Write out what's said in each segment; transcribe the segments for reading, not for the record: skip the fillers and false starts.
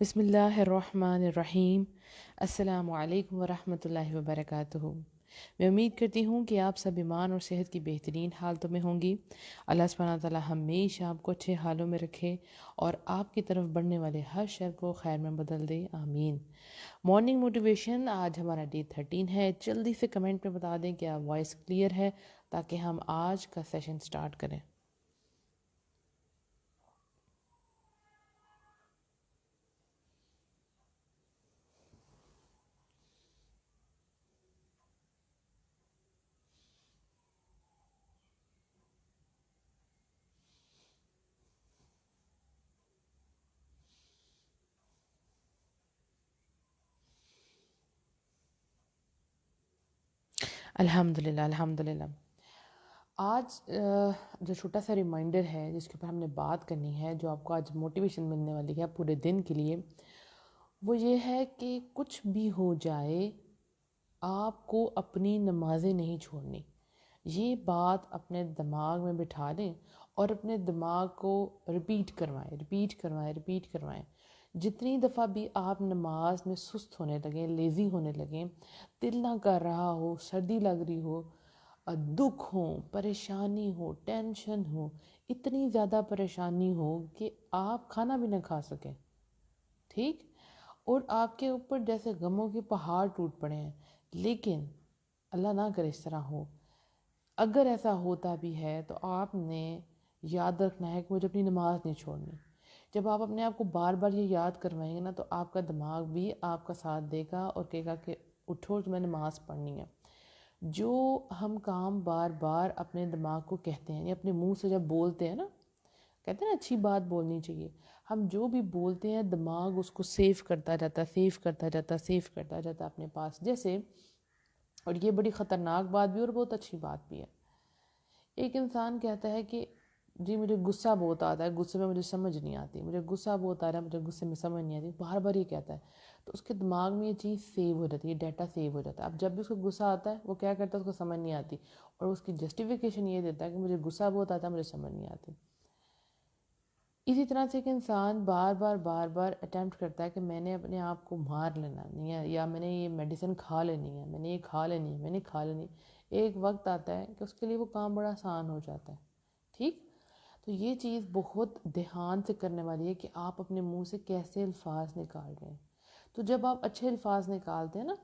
بسم اللہ الرحمن الرحیم۔ السلام علیکم ورحمۃ اللہ وبرکاتہ۔ میں امید کرتی ہوں کہ آپ سب ایمان اور صحت کی بہترین حالتوں میں ہوں گی۔ اللہ سبحانہ تعالیٰ ہمیشہ آپ کو اچھے حالوں میں رکھے اور آپ کی طرف بڑھنے والے ہر شر کو خیر میں بدل دے، آمین۔ مارننگ موٹیویشن، آج ہمارا ڈے 13 ہے۔ جلدی سے کمنٹ میں بتا دیں کہ آپ وائس کلیئر ہے تاکہ ہم آج کا سیشن سٹارٹ کریں۔ الحمدللہ الحمدللہ۔ آج جو چھوٹا سا ریمائنڈر ہے جس کے اوپر ہم نے بات کرنی ہے، جو آپ کو آج موٹیویشن ملنے والی ہے پورے دن کے لیے، وہ یہ ہے کہ کچھ بھی ہو جائے آپ کو اپنی نمازیں نہیں چھوڑنی۔ یہ بات اپنے دماغ میں بٹھا لیں اور اپنے دماغ کو ریپیٹ کروائیں۔ جتنی دفعہ بھی آپ نماز میں سست ہونے لگیں، لیزی ہونے لگیں، دل نہ کر رہا ہو، سردی لگ رہی ہو، دکھ ہو، پریشانی ہو، ٹینشن ہو، اتنی زیادہ پریشانی ہو کہ آپ کھانا بھی نہ کھا سکیں، ٹھیک، اور آپ کے اوپر جیسے غموں کے پہاڑ ٹوٹ پڑے ہیں، لیکن اللہ نہ کرے اس طرح ہو۔ اگر ایسا ہوتا بھی ہے تو آپ نے یاد رکھنا ہے کہ مجھے اپنی نماز نہیں چھوڑنی۔ جب آپ اپنے آپ کو بار بار یہ یاد کروائیں گے نا تو آپ کا دماغ بھی آپ کا ساتھ دے گا اور کہے گا کہ اٹھو تمہیں نماز پڑھنی ہے۔ جو ہم کام بار بار اپنے دماغ کو کہتے ہیں، یا اپنے منہ سے جب بولتے ہیں نا، کہتے ہیں نا اچھی بات بولنی چاہیے، ہم جو بھی بولتے ہیں دماغ اس کو سیو کرتا جاتا اپنے پاس، جیسے، اور یہ بڑی خطرناک بات بھی اور بہت اچھی بات بھی ہے۔ ایک انسان کہتا ہے کہ جی مجھے غصہ بہت آتا ہے، غصے میں مجھے سمجھ نہیں آتی، مجھے غصہ بہت آ رہا ہے، مجھے غصے میں سمجھ نہیں آتی، بار بار یہ کہتا ہے، تو اس کے دماغ میں یہ چیز سیو ہو جاتی ہے، یہ ڈیٹا سیو ہو جاتا ہے۔ اب جب بھی اس کو غصہ آتا ہے وہ کیا کرتا ہے، اس کو سمجھ نہیں آتی، اور اس کی جسٹیفیکیشن یہ دیتا ہے کہ مجھے غصہ بہت آتا ہے، مجھے سمجھ نہیں آتی۔ اسی طرح سے ایک انسان بار بار اٹیمپٹ کرتا ہے کہ میں نے اپنے آپ کو مار لینا نہیں ہے، یا میں نے یہ میڈیسن کھا لینی ہے، میں نے یہ کھا لینی ہے، میں نے کھا لینی ہے۔ ایک وقت آتا ہے کہ اس کے لیے وہ کام بڑا آسان ہو جاتا ہے، ٹھیک۔ تو یہ چیز بہت دھیان سے کرنے والی ہے کہ آپ اپنے منہ سے کیسے الفاظ نکال رہے ہیں۔ تو جب آپ اچھے الفاظ نکالتے ہیں نا،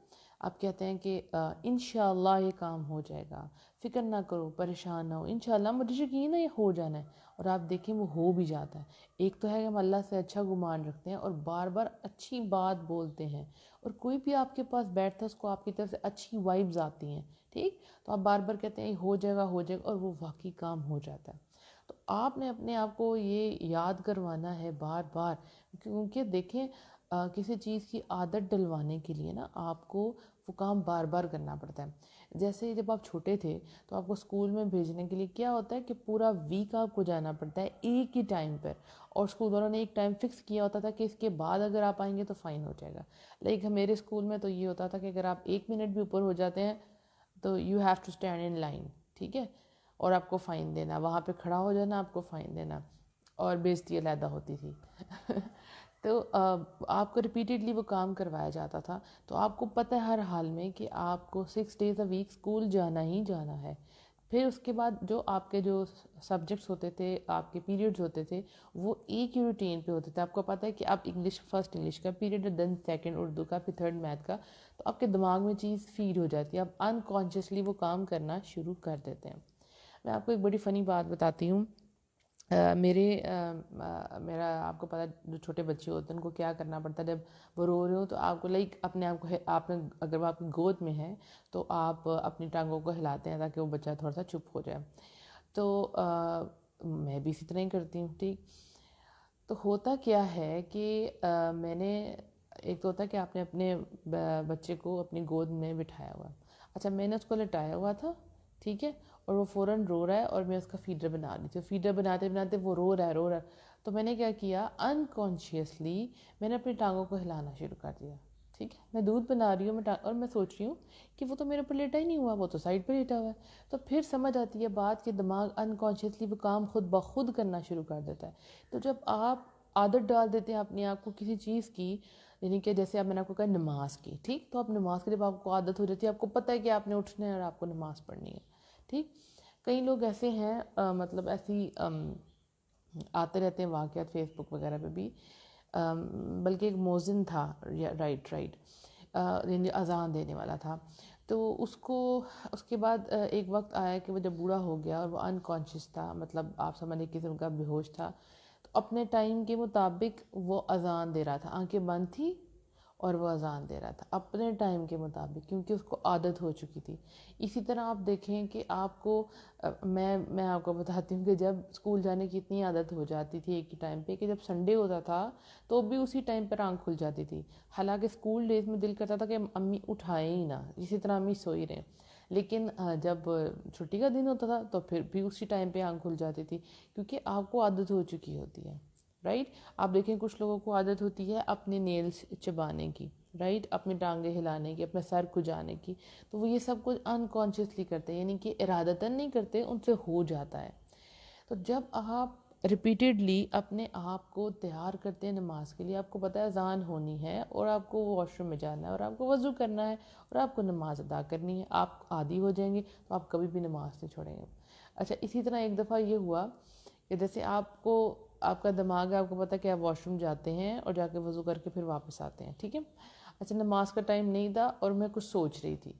آپ کہتے ہیں کہ انشاءاللہ یہ کام ہو جائے گا، فکر نہ کرو، پریشان نہ ہو، انشاءاللہ مجھے یقین ہے یہ ہو جانا ہے، اور آپ دیکھیں وہ ہو بھی جاتا ہے۔ ایک تو ہے کہ ہم اللہ سے اچھا گمان رکھتے ہیں اور بار بار اچھی بات بولتے ہیں، اور کوئی بھی آپ کے پاس بیٹھتا ہے اس کو آپ کی طرف سے اچھی وائبز آتی ہیں، ٹھیک، تو آپ بار بار کہتے ہیں یہ ہو جائے گا، اور وہ واقعی کام ہو جاتا ہے۔ تو آپ نے اپنے آپ کو یہ یاد کروانا ہے بار بار، کیونکہ دیکھیں کسی چیز کی عادت ڈلوانے کے لیے نا آپ کو وہ کام بار بار کرنا پڑتا ہے۔ جیسے جب آپ چھوٹے تھے تو آپ کو اسکول میں بھیجنے کے لیے کیا ہوتا ہے کہ پورا ویک آپ کو جانا پڑتا ہے ایک ہی ٹائم پر، اور اسکول والوں نے ایک ٹائم فکس کیا ہوتا تھا کہ اس کے بعد اگر آپ آئیں گے تو فائن ہو جائے گا۔ میرے اسکول میں تو یہ ہوتا تھا کہ اگر آپ 1 منٹ بھی اوپر ہو جاتے ہیں تو you have to stand in line, ٹھیک ہے، اور آپ کو فائن دینا، وہاں پہ کھڑا ہو جانا، آپ کو فائن دینا، اور بےعزتی علیحدہ ہوتی تھی۔ تو آپ کو ریپیٹیڈلی وہ کام کروایا جاتا تھا، تو آپ کو پتہ ہے ہر حال میں کہ آپ کو 6 days a week اسکول جانا ہی جانا ہے۔ پھر اس کے بعد جو آپ کے جو سبجیکٹس ہوتے تھے، آپ کے پیریڈز ہوتے تھے، وہ ایک ہی روٹین پہ ہوتے تھے۔ آپ کو پتہ ہے کہ آپ فرسٹ انگلش کا پیریڈ ہے، دین سیکنڈ اردو کا، پھر تھرڈ میتھ کا، تو آپ کے دماغ میں چیز فیڈ ہو جاتی ہے، آپ انکانشیسلی وہ کام کرنا شروع کر دیتے ہیں۔ میں آپ کو ایک بڑی فنی بات بتاتی ہوں۔ میرا آپ کو پتہ جو چھوٹے بچے ہوتے ہیں ان کو کیا کرنا پڑتا ہے جب وہ رو رہے ہو، تو آپ کو اپنے آپ کو آپ نے اگر وہ آپ کی گود میں ہے تو آپ اپنی ٹانگوں کو ہلاتے ہیں تاکہ وہ بچہ تھوڑا سا چپ ہو جائے۔ تو میں بھی اسی طرح ہی کرتی ہوں، ٹھیک۔ تو ہوتا کیا ہے کہ میں نے، ایک تو ہوتا ہے کہ آپ نے اپنے بچے کو اپنی گود میں بٹھایا ہوا، اچھا میں نے اس کو لٹایا ہوا تھا، ٹھیک ہے، اور وہ فوراً رو رہا ہے اور میں اس کا فیڈر بنا رہی تھی، فیڈر بناتے بناتے وہ رو رہا ہے، تو میں نے کیا کیا، انکانشیسلی میں نے اپنی ٹانگوں کو ہلانا شروع کر دیا، ٹھیک ہے، میں دودھ بنا رہی ہوں، اور میں سوچ رہی ہوں کہ وہ تو میرے اوپر لیٹا ہی نہیں ہوا، وہ تو سائڈ پہ لیٹا ہوا ہے۔ تو پھر سمجھ آتی ہے بات کہ دماغ انکانشیسلی وہ کام خود بخود کرنا شروع کر دیتا ہے۔ تو جب آپ عادت ڈال دیتے ہیں اپنے آپ کو کسی چیز کی، یعنی کہ جیسے اب میں نے آپ کو کہا نماز کی، ٹھیک، تو اب نماز کی جب آپ کو عادت ہو جاتی ہے، آپ کو پتہ ہے کہ آپ نے اٹھنا ہے اور آپ کو نماز پڑھنی ہے، ٹھیک. کئی لوگ ایسے ہیں مطلب ایسی آتے رہتے ہیں واقعات فیس بک وغیرہ پہ بھی، بلکہ ایک مؤذن تھا، رائٹ یعنی اذان دینے والا تھا، تو اس کے بعد ایک وقت آیا کہ وہ جب بوڑھا ہو گیا اور وہ انکانشیس تھا، مطلب آپ سمجھیں قسم کا بے ہوش تھا، تو اپنے ٹائم کے مطابق وہ اذان دے رہا تھا، آنکھیں بند تھی اور وہ اذان دے رہا تھا اپنے ٹائم کے مطابق، کیونکہ اس کو عادت ہو چکی تھی. اسی طرح آپ دیکھیں کہ آپ کو میں آپ کو بتاتی ہوں کہ جب اسکول جانے کی اتنی عادت ہو جاتی تھی ایک ہی ٹائم پہ کہ جب سنڈے ہوتا تھا تو بھی اسی ٹائم پر آنکھ کھل جاتی تھی، حالانکہ اسکول ڈیز میں دل کرتا تھا کہ امی اٹھائیں ہی نہ، اسی طرح امی سوئی رہیں، لیکن جب چھٹی کا دن ہوتا تھا تو پھر بھی اسی ٹائم پہ آنکھ کھل جاتی تھی، کیونکہ آپ کو عادت ہو چکی ہوتی ہے، رائٹ. آپ دیکھیں کچھ لوگوں کو عادت ہوتی ہے اپنے نیلز چبانے کی، رائٹ، اپنی ٹانگیں ہلانے کی، اپنا سر کھجانے کی، تو وہ یہ سب کچھ انکانشیسلی کرتے ہیں، یعنی کہ ارادتاً نہیں کرتے، ان سے ہو جاتا ہے. تو جب آپ ریپیٹیڈلی اپنے آپ کو تیار کرتے ہیں نماز کے لیے، آپ کو پتہ ہے اذان ہونی ہے اور آپ کو واش روم میں جانا ہے اور آپ کو وضو کرنا ہے اور آپ کو نماز ادا کرنی ہے، آپ عادی ہو جائیں گے تو آپ کبھی بھی نماز نہیں چھوڑیں گے. اچھا، اسی طرح ایک دفعہ یہ ہوا کہ جیسے آپ کا دماغ ہے، آپ کو پتہ ہے کہ آپ واش روم جاتے ہیں اور جا کے وضو کر کے پھر واپس آتے ہیں، ٹھیک ہے. اچھا، نماز کا ٹائم نہیں تھا اور میں کچھ سوچ رہی تھی،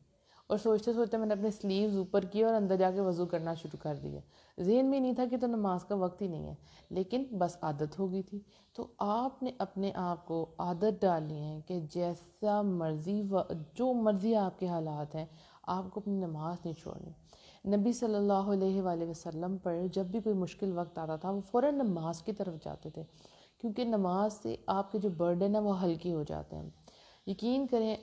اور سوچتے سوچتے میں نے اپنے سلیوز اوپر کیے اور اندر جا کے وضو کرنا شروع کر دیا. ذہن میں نہیں تھا کہ تو نماز کا وقت ہی نہیں ہے، لیکن بس عادت ہو گئی تھی. تو آپ نے اپنے آپ کو عادت ڈالنی ہے کہ جیسا مرضی جو مرضی آپ کے حالات ہیں، آپ کو اپنی نماز نہیں چھوڑنی. نبی صلی اللہ علیہ وآلہ وسلم پر جب بھی کوئی مشکل وقت آتا تھا وہ فوراً نماز کی طرف جاتے تھے، کیونکہ نماز سے آپ کے جو برڈن ہیں وہ ہلکے ہو جاتے ہیں. یقین کریں،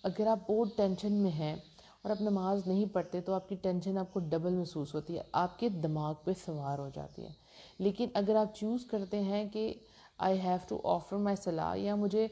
اگر آپ بہت ٹینشن میں ہیں اور آپ نماز نہیں پڑھتے تو آپ کی ٹینشن آپ کو ڈبل محسوس ہوتی ہے، آپ کے دماغ پہ سوار ہو جاتی ہے. لیکن اگر آپ چوز کرتے ہیں کہ آئی ہیو ٹو آفر مائی صلاح، یا مجھے